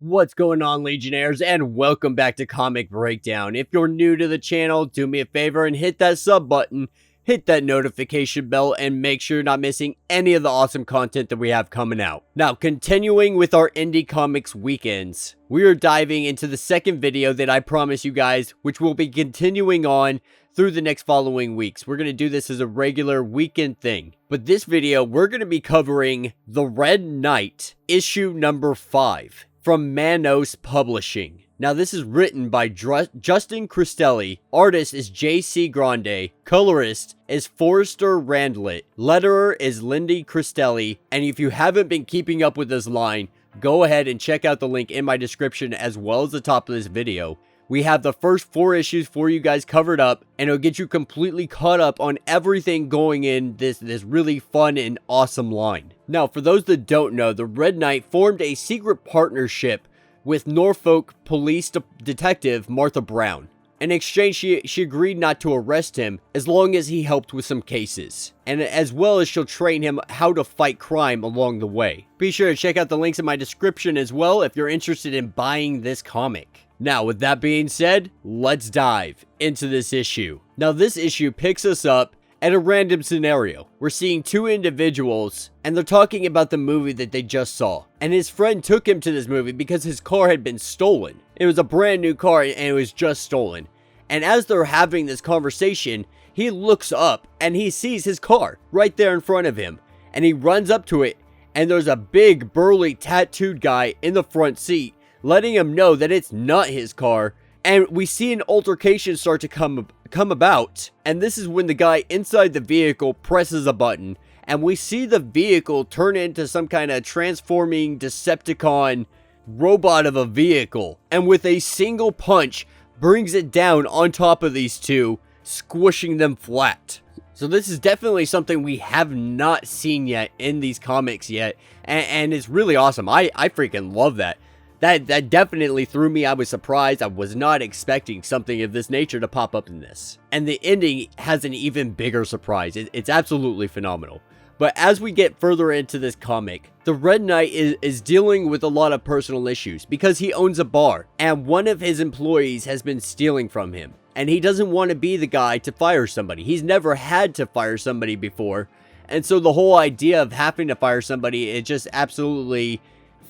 What's going on, Legionnaires, and welcome back to Comic Breakdown. If you're new to the channel, do me a favor and hit that sub button, hit that notification bell, and make sure you're not missing any of the awesome content that we have coming out. Now, continuing with our Indie Comics weekends, we are diving into the second video that I promised you guys, which will be continuing on through the next following weeks. We're going to do this as a regular weekend thing. But this video, we're going to be covering The Red Knight, issue number 5. From Manos Publishing. Now, this is written by Justin Cristelli, artist is J.C. Grande, colorist is Forrester Randlett, letterer is Lindy Cristelli, and if you haven't been keeping up with this line, go ahead and check out the link in my description as well as the top of this video. We have the first 4 issues for you guys covered up, and it'll get you completely caught up on everything going in this really fun and awesome line. Now, for those that don't know, the Red Knight formed a secret partnership with Norfolk police detective Martha Brown. In exchange, she agreed not to arrest him as long as he helped with some cases, and as well as she'll train him how to fight crime along the way. Be sure to check out the links in my description as well if you're interested in buying this comic. Now, with that being said, let's dive into this issue. Now, this issue picks us up at a random scenario. We're seeing 2 individuals, and they're talking about the movie that they just saw. And his friend took him to this movie because his car had been stolen. It was a brand new car, and it was just stolen. And as they're having this conversation, he looks up, and he sees his car right there in front of him. And he runs up to it, and there's a big, burly, tattooed guy in the front seat, letting him know that it's not his car, and we see an altercation start to come about, and this is when the guy inside the vehicle presses a button, and we see the vehicle turn into some kind of transforming Decepticon robot of a vehicle, and with a single punch, brings it down on top of these 2, squishing them flat. So this is definitely something we have not seen yet in these comics yet, and it's really awesome. I freaking love that. That definitely threw me. I was surprised. I was not expecting something of this nature to pop up in this. And the ending has an even bigger surprise. It's absolutely phenomenal. But as we get further into this comic, the Red Knight is dealing with a lot of personal issues because he owns a bar and one of his employees has been stealing from him. And he doesn't want to be the guy to fire somebody. He's never had to fire somebody before. And so the whole idea of having to fire somebody is just absolutely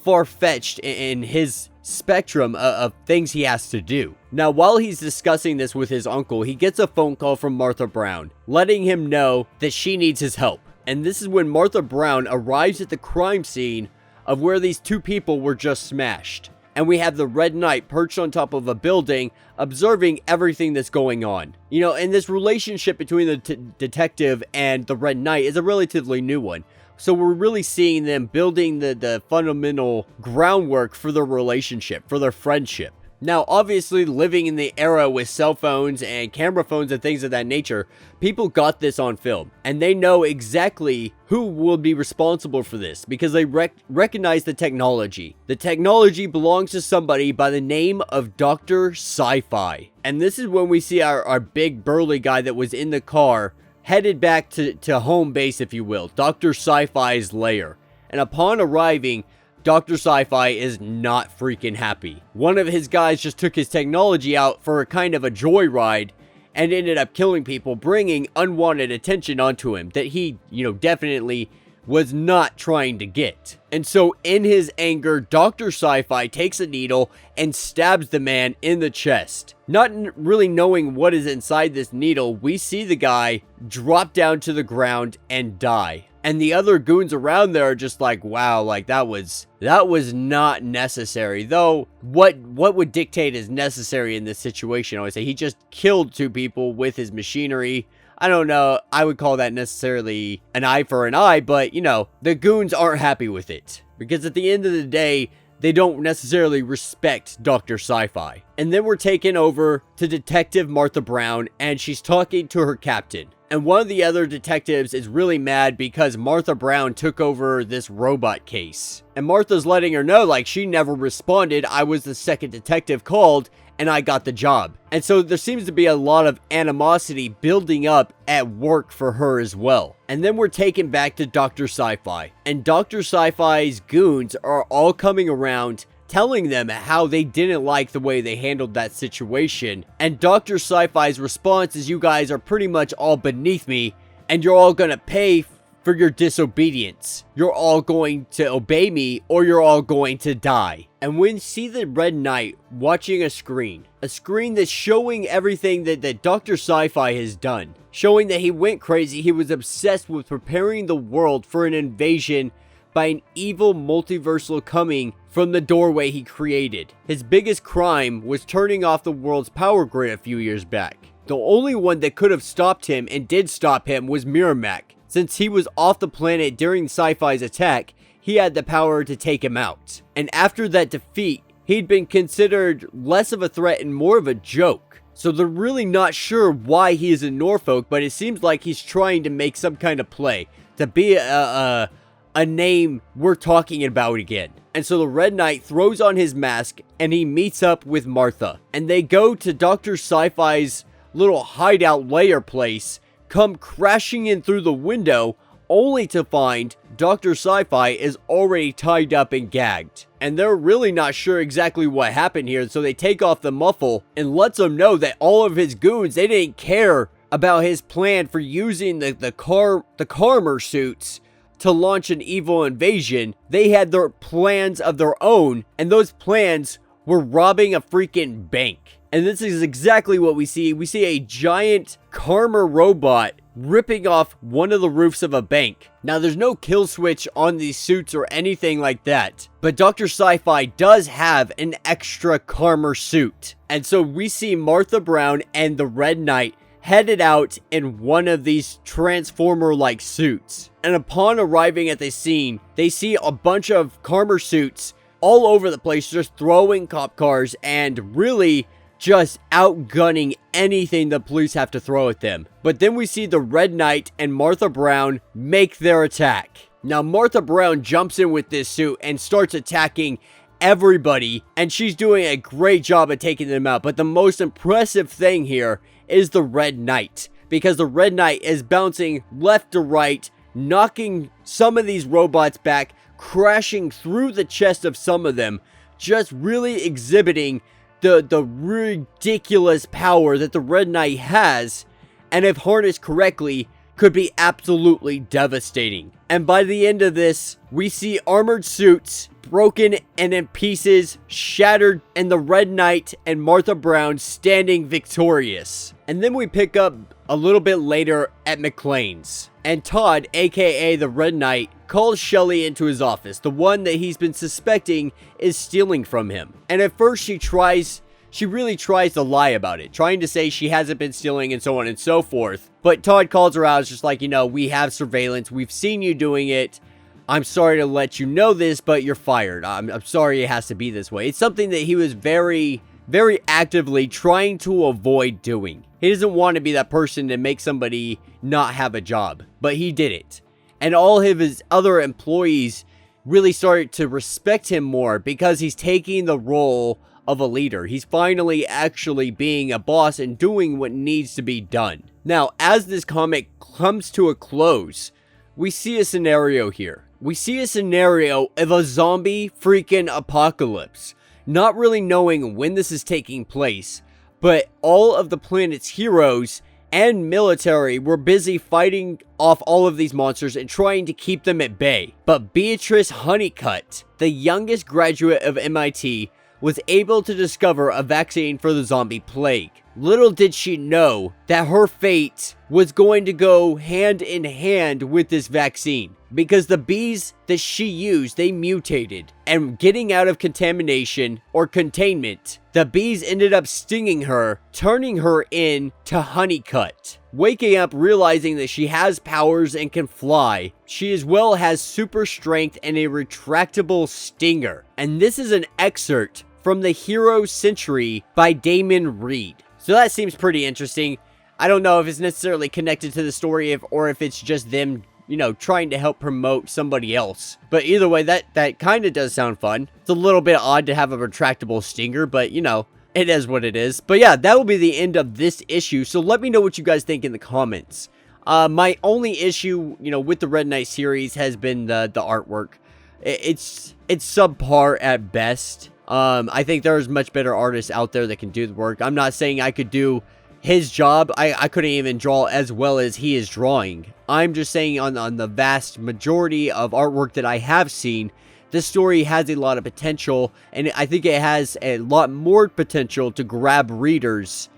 far-fetched in his spectrum of things he has to do. Now, while he's discussing this with his uncle, he gets a phone call from Martha Brown, letting him know that she needs his help. And this is when Martha Brown arrives at the crime scene of where these 2 people were just smashed. And we have the Red Knight perched on top of a building, observing everything that's going on. You know, and this relationship between the detective and the Red Knight is a relatively new one. So we're really seeing them building the fundamental groundwork for their relationship, for their friendship. Now, obviously, living in the era with cell phones and camera phones and things of that nature, people got this on film. And they know exactly who will be responsible for this because they recognize the technology. The technology belongs to somebody by the name of Dr. Sci-Fi. And this is when we see our big burly guy that was in the car headed back to home base, if you will, Dr. Sci-Fi's lair. And upon arriving, Dr. Sci-Fi is not freaking happy. One of his guys just took his technology out for a kind of a joyride and ended up killing people, bringing unwanted attention onto him that he, definitely was not trying to get. And so in his anger, Dr. Sci-Fi takes a needle and stabs the man in the chest. Not really knowing what is inside this needle, we see the guy drop down to the ground and die. And the other goons around there are just like, wow, like that was not necessary. Though, what would dictate is necessary in this situation? I would say he just killed 2 people with his machinery. I don't know, I would call that necessarily an eye for an eye, but, the goons aren't happy with it. Because at the end of the day, they don't necessarily respect Dr. Sci-Fi. And then we're taken over to Detective Martha Brown, and she's talking to her captain. And one of the other detectives is really mad because Martha Brown took over this robot case. And Martha's letting her know, like, she never responded. I was the second detective called, and I got the job. And so there seems to be a lot of animosity building up at work for her as well. And then we're taken back to Dr. Sci-Fi. And Dr. Sci-Fi's goons are all coming around telling them how they didn't like the way they handled that situation. And Dr. Sci-Fi's response is, you guys are pretty much all beneath me, and you're all gonna pay for your disobedience. You're all going to obey me, or you're all going to die. And we see the Red Knight watching a screen that's showing everything that Dr. Sci-Fi has done. Showing that he went crazy, he was obsessed with preparing the world for an invasion by an evil multiversal coming from the doorway he created. His biggest crime was turning off the world's power grid a few years back. The only one that could have stopped him and did stop him was Miramac. Since he was off the planet during Sci-Fi's attack, he had the power to take him out. And after that defeat, he'd been considered less of a threat and more of a joke. So they're really not sure why he is in Norfolk, but it seems like he's trying to make some kind of play to be a name we're talking about again. And so the Red Knight throws on his mask and he meets up with Martha. And they go to Dr. Sci-Fi's little hideout lair place, come crashing in through the window, only to find Dr. Sci-Fi is already tied up and gagged. And they're really not sure exactly what happened here, so they take off the muffle and lets them know that all of his goons, they didn't care about his plan for using the Karmer suits to launch an evil invasion. They had their plans of their own, and those plans were robbing a freaking bank. And this is exactly what we see. We see a giant Karmer robot ripping off one of the roofs of a bank. Now, there's no kill switch on these suits or anything like that, but Dr. Sci-Fi does have an extra Karmer suit. And so we see Martha Brown and the Red Knight headed out in one of these Transformer-like suits. And upon arriving at the scene, they see a bunch of Karmer suits all over the place, just throwing cop cars and really just outgunning anything the police have to throw at them. But then we see the Red Knight and Martha Brown make their attack. Now, Martha Brown jumps in with this suit and starts attacking everybody, and she's doing a great job at taking them out. But the most impressive thing here is the Red Knight, because the Red Knight is bouncing left to right, knocking some of these robots back, crashing through the chest of some of them, just really exhibiting the ridiculous power that the Red Knight has, and if harnessed correctly, could be absolutely devastating. And by the end of this, we see armored suits broken and in pieces, shattered, and the Red Knight and Martha Brown standing victorious. And then we pick up a little bit later at McLean's, and Todd, aka the Red Knight, calls Shelly into his office, the one that he's been suspecting is stealing from him. And at first she really tries to lie about it, trying to say she hasn't been stealing and so on and so forth. But Todd calls her out. It's just like, you know, we have surveillance. We've seen you doing it. I'm sorry to let you know this, but you're fired. I'm sorry it has to be this way. It's something that he was very, very actively trying to avoid doing. He doesn't want to be that person to make somebody not have a job, but he did it. And all of his other employees really started to respect him more because he's taking the role of a leader. He's finally actually being a boss and doing what needs to be done. Now, as this comic comes to a close, we see a scenario here. We see a scenario of a zombie freaking apocalypse. Not really knowing when this is taking place, but all of the planet's heroes and military were busy fighting off all of these monsters and trying to keep them at bay. But Beatrice Honeycutt, the youngest graduate of MIT, was able to discover a vaccine for the zombie plague. Little did she know that her fate was going to go hand in hand with this vaccine, because the bees that she used, they mutated, and getting out of contamination or containment, the bees ended up stinging her, turning her into Honeycutt. Waking up realizing that she has powers and can fly, she as well has super strength and a retractable stinger. And this is an excerpt from The Hero Century by Damon Reed. So that seems pretty interesting. I don't know if it's necessarily connected to the story or if it's just them, you know, trying to help promote somebody else. But either way, that kind of does sound fun. It's a little bit odd to have a retractable stinger, but you know, it is what it is. But yeah, that will be the end of this issue. So let me know what you guys think in the comments. My only issue, you know, with the Red Knight series has been the artwork. It's subpar at best. I think there's much better artists out there that can do the work. I'm not saying I could do his job. I couldn't even draw as well as he is drawing. I'm just saying on the vast majority of artwork that I have seen, this story has a lot of potential, and I think it has a lot more potential to grab readers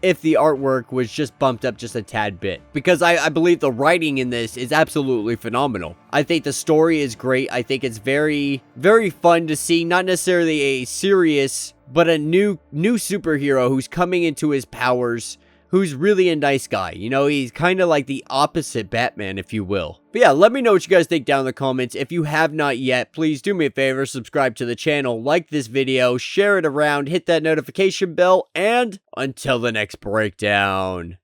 if the artwork was just bumped up just a tad bit. Because I believe the writing in this is absolutely phenomenal. I think the story is great. I think it's very, very fun to see. Not necessarily a serious, but a new superhero who's coming into his powers, who's really a nice guy. You know, he's kind of like the opposite Batman, if you will. But yeah, let me know what you guys think down in the comments. If you have not yet, please do me a favor, subscribe to the channel, like this video, share it around, hit that notification bell, and until the next breakdown.